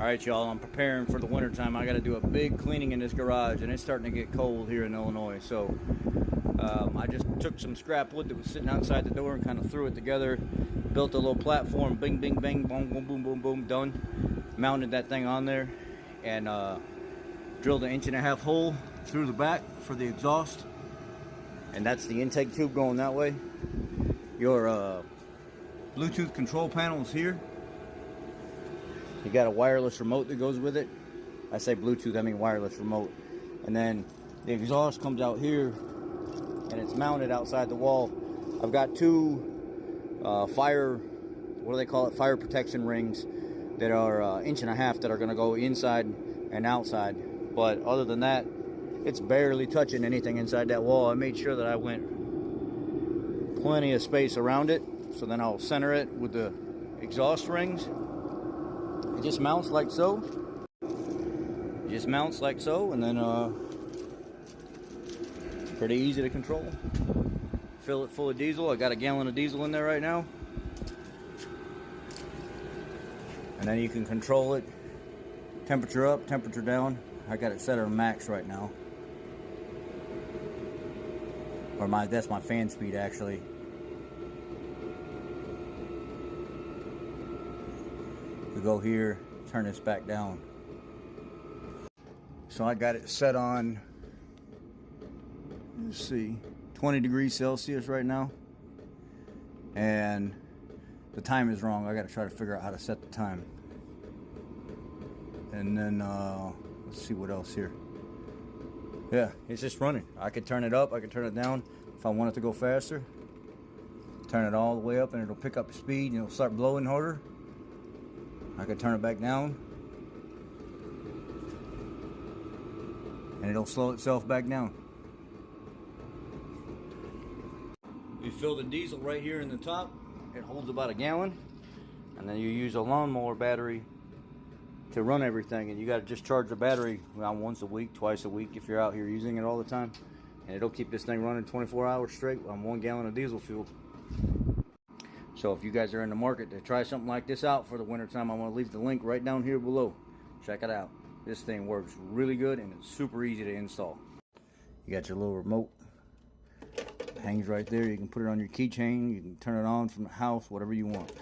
Alright y'all, I'm preparing for the winter time. I got to do a big cleaning in this garage, and it's starting to get cold here in Illinois. So I just took some scrap wood that was sitting outside the door and kind of threw it together, built a little platform, bing bing bang, boom boom boom boom boom, done. Mounted that thing on there and drilled an 1.5 inch hole through the back for the exhaust, and that's the intake tube going that way. Your Bluetooth control panel is here. You got a wireless remote that goes with it. I say Bluetooth, I mean wireless remote. And then the exhaust comes out here, and it's mounted outside the wall. I've got two fire protection rings that are 1.5 inches that are going to go inside and outside. But other than that, it's barely touching anything inside that wall. I made sure that I went plenty of space around it. So then I'll center it with the exhaust rings. It just mounts like so. It just mounts like so, and then pretty easy to control. Fill it full of diesel. I got a gallon of diesel in there right now. And then you can control it. Temperature up, temperature down. I got it set at max right now. Or that's my fan speed actually. We go here, turn this back down. So I got it set on, let's see, 20 degrees Celsius right now. And the time is wrong. I got to try to figure out how to set the time. And then, let's see what else here. Yeah, it's just running. I could turn it up, I could turn it down. If I want it to go faster, turn it all the way up and it'll pick up speed and it'll start blowing harder. I can turn it back down and it'll slow itself back down. You fill the diesel right here in the top. It holds about 1 gallon, and then you use a lawnmower battery to run everything, and you got to just charge the battery around once a week, twice a week if you're out here using it all the time, and it'll keep this thing running 24 hours straight on 1 gallon of diesel fuel. So if you guys are in the market to try something like this out for the winter time, I'm going to leave the link right down here below. Check it out. This thing works really good and it's super easy to install. You got your little remote. It hangs right there. You can put it on your keychain. You can turn it on from the house, whatever you want.